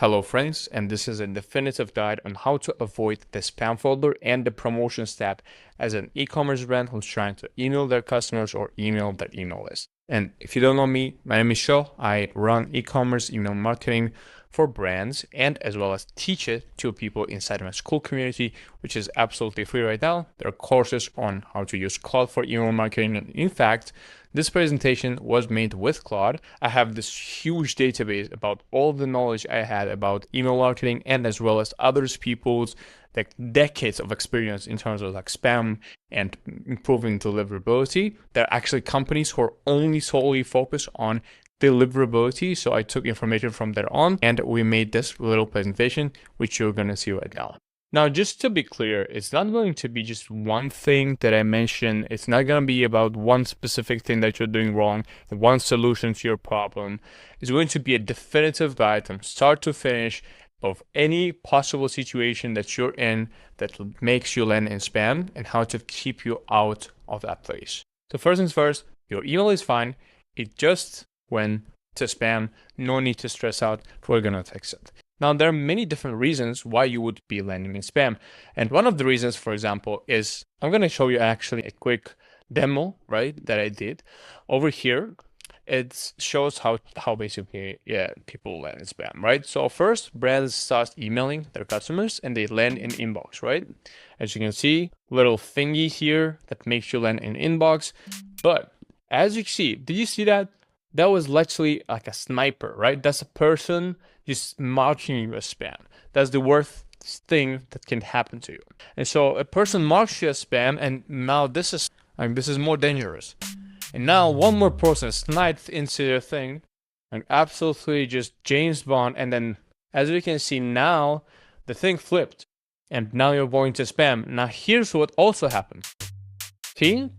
Hello friends, and this is a definitive guide on how to avoid the spam folder and the promotions tab as an e-commerce brand who's trying to email their customers or email their email list. And if you don't know me, my name is Shel. I run e-commerce email marketing for brands and as well as teach it to people inside my Skool community, which is absolutely free right now. There are courses on how to use Claude for email marketing. And in fact, this presentation was made with Claude. I have this huge database about all the knowledge I had about email marketing and as well as others people's like decades of experience in terms of like spam and improving deliverability. There are actually companies who are only solely focused on deliverability. So I took information from there on and we made this little presentation, which you're going to see right now. Now, just to be clear, it's not going to be just one thing that I mentioned. It's not going to be about one specific thing that you're doing wrong, one solution to your problem. It's going to be a definitive guide from start to finish of any possible situation that you're in that makes you land in spam and how to keep you out of that place. So first things first, your email is fine. It just went to spam. No need to stress out. We're going to fix it. Now, there are many different reasons why you would be landing in spam. And one of the reasons, for example, is I'm going to show you actually a quick demo, right, that I did. Over here, it shows how basically, people land in spam, right? So first, brands start emailing their customers and they land in inbox, right? As you can see, little thingy here that makes you land in inbox. But as you see, did you see that? That was literally like a sniper, right? That's a person just marking you as spam. That's the worst thing that can happen to you. And so a person marks you as spam, and now this is more dangerous. And now one more person sniped into your thing, and absolutely just James Bond. And then, as you can see now, the thing flipped, and now you're going to spam. Now here's what also happened. See?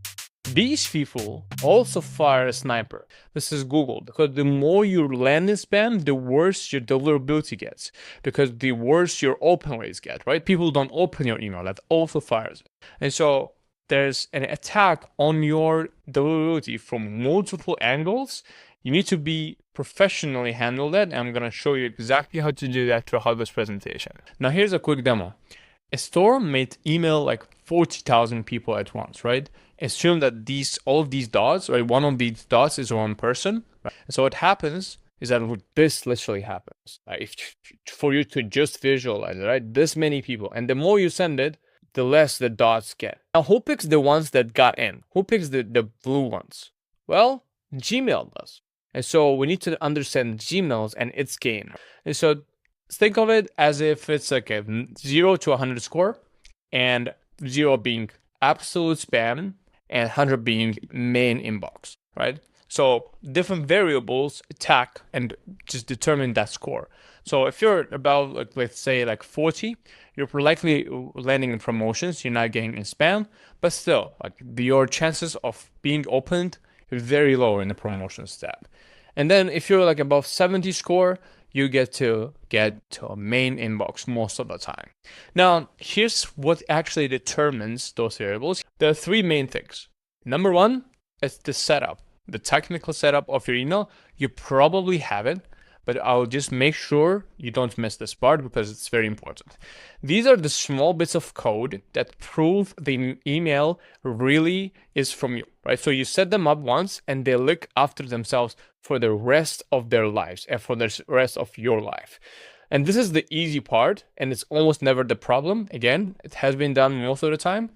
These people also fire a sniper. This is Google, because the more you land in spam, the worse your deliverability gets, because the worse your open rates get, right? People don't open your email, that also fires. And so there's an attack on your deliverability from multiple angles. You need to be professionally handle that, and I'm going to show you exactly how to do that throughout this presentation. Now here's a quick demo. A store might email like 40,000 people at once, right? Assume that all of these dots, right? One of these dots is one person. Right? And so what happens is that this literally happens. For you to just visualize it, right? This many people. And the more you send it, the less the dots get. Now, who picks the ones that got in? Who picks the blue ones? Well, Gmail does. And so we need to understand Gmail's and its gain. And so think of it as if it's like a 0 to 100 score, and 0 being absolute spam and 100 being main inbox, right? So different variables attack and just determine that score. So if you're about, like, let's say like 40, you're likely landing in promotions, you're not getting in spam, but still, like, your chances of being opened is very low in the promotions tab. And then if you're like above 70 score, you get to a main inbox most of the time. Now, here's what actually determines those variables. There are three main things. Number one is the setup, the technical setup of your email. You probably have it, but I'll just make sure you don't miss this part because it's very important. These are the small bits of code that prove the email really is from you, right? So you set them up once and they look after themselves for the rest of their lives and for the rest of your life. And this is the easy part, and it's almost never the problem. Again, it has been done most of the time,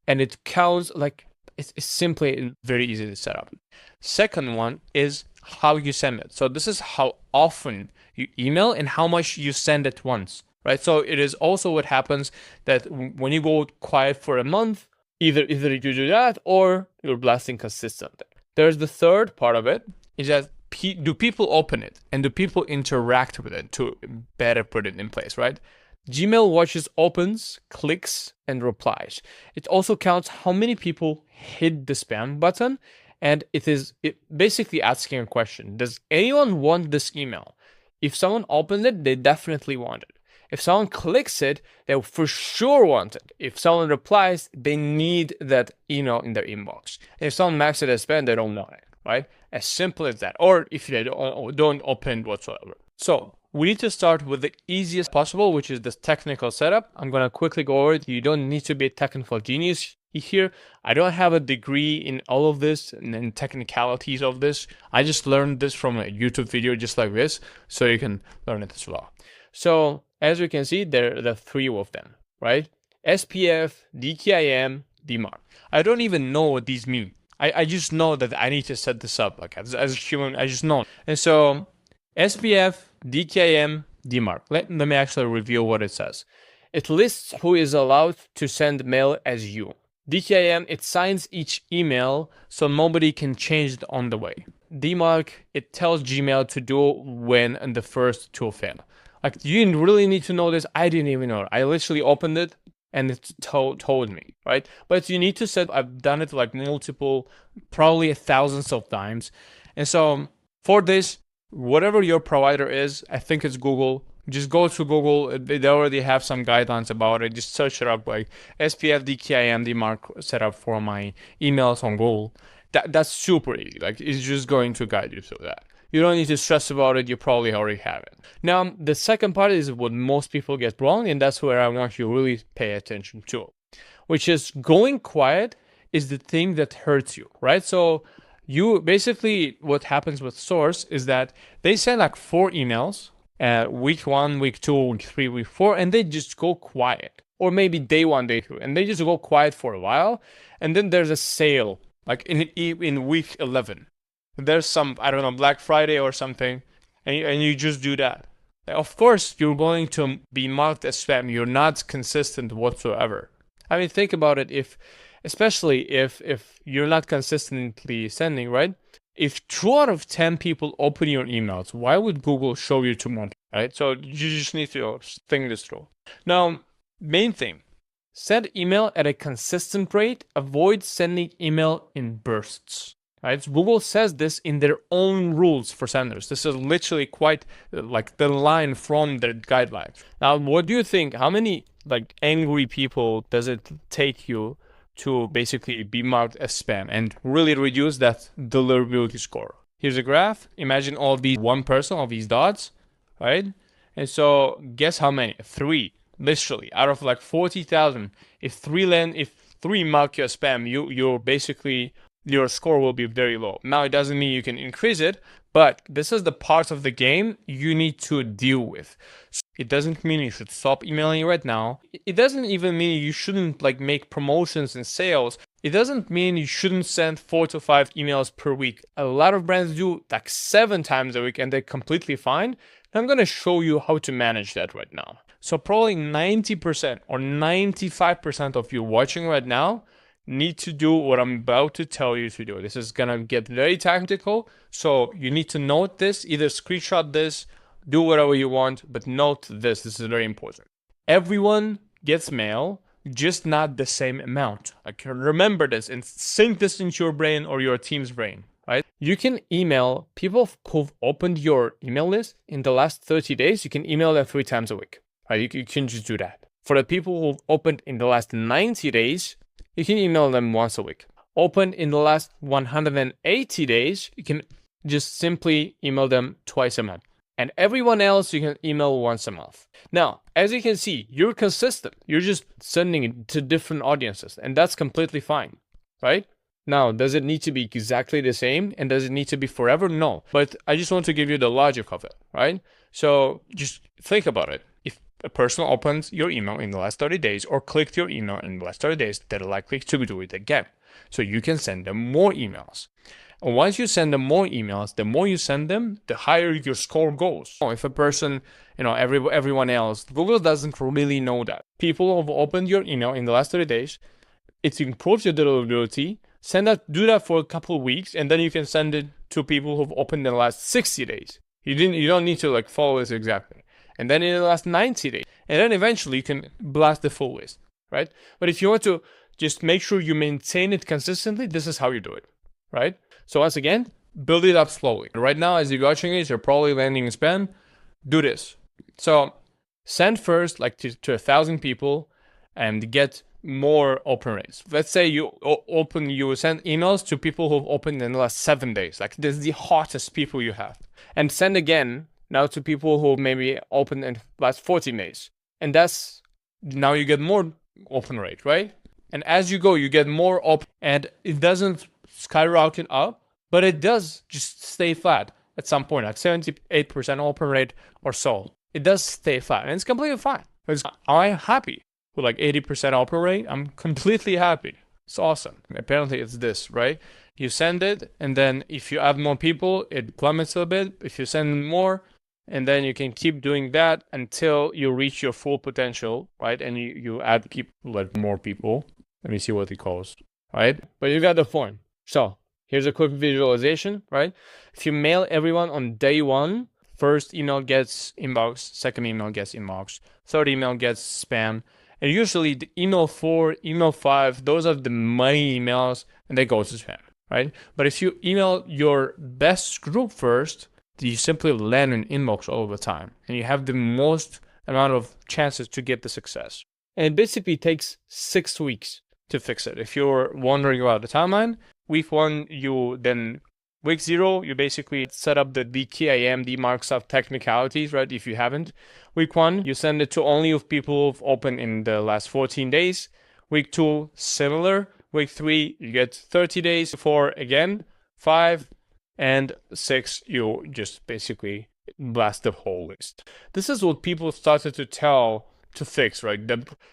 and it counts like it's simply very easy to set up. Second one is how you send it. So this is how often you email and how much you send at once, right? So it is also what happens that when you go quiet for a month, either you do that or you're blasting consistently. There's the third part of it, is that do people open it and do people interact with it, to better put it in place, right? Gmail watches opens, clicks, and replies. It also counts how many people hit the spam button, and it basically asking a question. Does anyone want this email? If someone opened it, they definitely want it. If someone clicks it, they for sure want it. If someone replies, they need that email in their inbox. And if someone marks it as spam, they don't know it, right? As simple as that. Or if they don't open whatsoever. So we need to start with the easiest possible, which is this technical setup. I'm going to quickly go over it. You don't need to be a technical genius here. I don't have a degree in all of this and technicalities of this. I just learned this from a YouTube video just like this, so you can learn it as well. So as you can see, there are the three of them, right? SPF, DKIM, DMARC. I don't even know what these mean. I just know that I need to set this up. Like as a human, I just know. And so SPF, DKIM, DMARC. Let me actually reveal what it says. It lists who is allowed to send mail as you. DKIM, it signs each email so nobody can change it on the way. DMARC, it tells Gmail to do when the first two fail. Like, you didn't really need to know this. I didn't even know. I literally opened it and it told me, right? But you need to set, I've done it like multiple, probably thousands of times. And so for this, whatever your provider is, I think it's Google. Just go to Google. They already have some guidelines about it. Just search it up, like SPF, DKIM, DMARC setup for my emails on Google. That's super easy. Like, it's just going to guide you through that. You don't need to stress about it. You probably already have it. Now, the second part is what most people get wrong, and that's where I want you to really pay attention to, which is going quiet is the thing that hurts you, right? So you basically, what happens with Source is that they send like 4 emails, week 1, week 2, week 3, week 4, and they just go quiet. Or maybe day 1, day 2, and they just go quiet for a while, and then there's a sale, like in week 11. There's some, I don't know, Black Friday or something, and you just do that. Of course, you're going to be marked as spam. You're not consistent whatsoever. I mean, think about it. Especially if you're not consistently sending, right? If 2 out of 10 people open your emails, why would Google show you 2 months, right? So you just need to think this through. Now, main thing, send email at a consistent rate. Avoid sending email in bursts. Right? Google says this in their own rules for senders. This is literally quite like the line from their guidelines. Now, what do you think? How many like angry people does it take you to basically be marked as spam and really reduce that deliverability score? Here's a graph. Imagine all these 1 person, all these dots, right? And so guess how many? 3, literally, out of like 40,000. If 3 mark you as spam, you're basically, your score will be very low. Now, it doesn't mean you can increase it, but this is the part of the game you need to deal with. So it doesn't mean you should stop emailing right now. It doesn't even mean you shouldn't like make promotions and sales. It doesn't mean you shouldn't send 4 to 5 emails per week. A lot of brands do like 7 times a week and they're completely fine. And I'm going to show you how to manage that right now. So probably 90% or 95% of you watching right now need to do what I'm about to tell you to do. This is gonna get very technical, so you need to note this, either screenshot this, do whatever you want, but note this. This is very important. Everyone gets mail, just not the same amount. Like, remember this and sink this into your brain or your team's brain, right? You can email people who've opened your email list in the last 30 days. You can email them 3 times a week, right? You can just do that. For the people who've opened in the last 90 days, you can email them once a week. Opened in the last 180 days, you can just simply email them twice a month. And everyone else, you can email once a month. Now, as you can see, you're consistent. You're just sending it to different audiences, and that's completely fine, right? Now, does it need to be exactly the same? And does it need to be forever? No. But I just want to give you the logic of it, right? So just think about it. If a person opens your email in the last 30 days or clicked your email in the last 30 days, they're likely to do it again. So you can send them more emails. And once you send them more emails, the more you send them, the higher your score goes. If a person, everyone else, Google doesn't really know that. People have opened your email in the last 30 days. It improves your deliverability. Do that for a couple of weeks, and then you can send it to people who've opened in the last 60 days. You don't need to follow this exactly. And then in the last 90 days. And then eventually you can blast the full list, right? But if you want to just make sure you maintain it consistently, this is how you do it, right? So once again, build it up slowly. Right now, as you're watching this, you're probably landing in spam. Do this. So send first to 1,000 people and get more open rates. Let's say you send emails to people who've opened in the last 7 days. This is the hottest people you have. And send again. now to people who maybe opened in the last 14 days. And that's, now you get more open rate, right? And as you go, you get more open, and it doesn't skyrocket up, but it does just stay flat at some point, at 78% open rate or so. It does stay flat, and it's completely fine. I'm happy with like 80% open rate. I'm completely happy. It's awesome. Apparently it's this, right? You send it, and then if you add more people, it plummets a bit. If you send more, and then you can keep doing that until you reach your full potential, right? And you keep let more people. Let me see what it calls, right? But you got the point. So here's a quick visualization, right? If you mail everyone on day one, first email gets inbox, second email gets inbox, third email gets spam. And usually the email 4, email 5, those are the money emails, and they go to spam, right? But if you email your best group first, you simply land in inbox all the time, and you have the most amount of chances to get the success. And it basically takes 6 weeks to fix it. If you're wondering about the timeline, week 1, week 0, you basically set up the DKIM, DMARC stuff technicalities, right? If you haven't. Week 1, you send it to only of people who've opened in the last 14 days. Week 2, similar. Week 3, you get 30 days. 4, again. 5, and 6, you just basically blast the whole list. This is what people started to fix, right?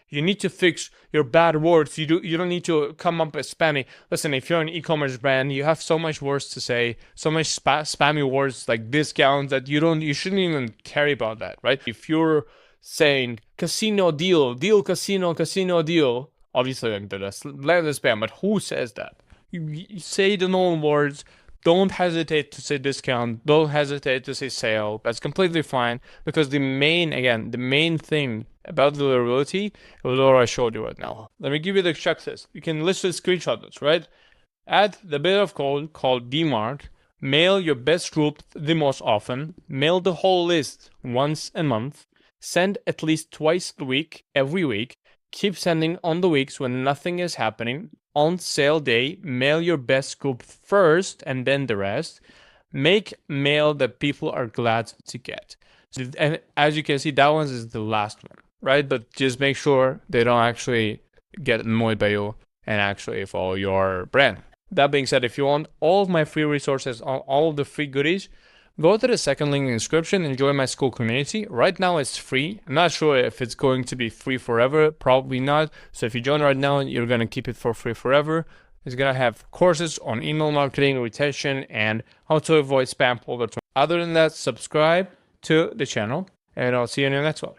You need to fix your bad words. You don't need to come up with spammy. Listen, if you're an e-commerce brand, you have so much words to say, so much spammy words like discounts that you shouldn't even care about that, right? If you're saying casino deal, casino deal, obviously like that's land the spam. But who says that? You say the normal words. Don't hesitate to say discount. Don't hesitate to say sale. That's completely fine, because the main thing about deliverability is what I showed you right now. Let me give you the checklist. You can literally screenshot this, right? Add the bit of code called DMARC. Mail your best group the most often. Mail the whole list once a month. Send at least twice a week, every week. Keep sending on the weeks when nothing is happening. On sale day, mail your best group first and then the rest. Make mail that people are glad to get. And as you can see, that one is the last one, right? But just make sure they don't actually get annoyed by you and actually follow your brand. That being said, if you want all of my free resources, all of the free goodies, go to the second link in the description and join my Skool community. Right now it's free. I'm not sure if it's going to be free forever. Probably not. So if you join right now, you're going to keep it for free forever. It's going to have courses on email marketing, retention, and how to avoid spam folder. Other than that, subscribe to the channel, and I'll see you in the next one.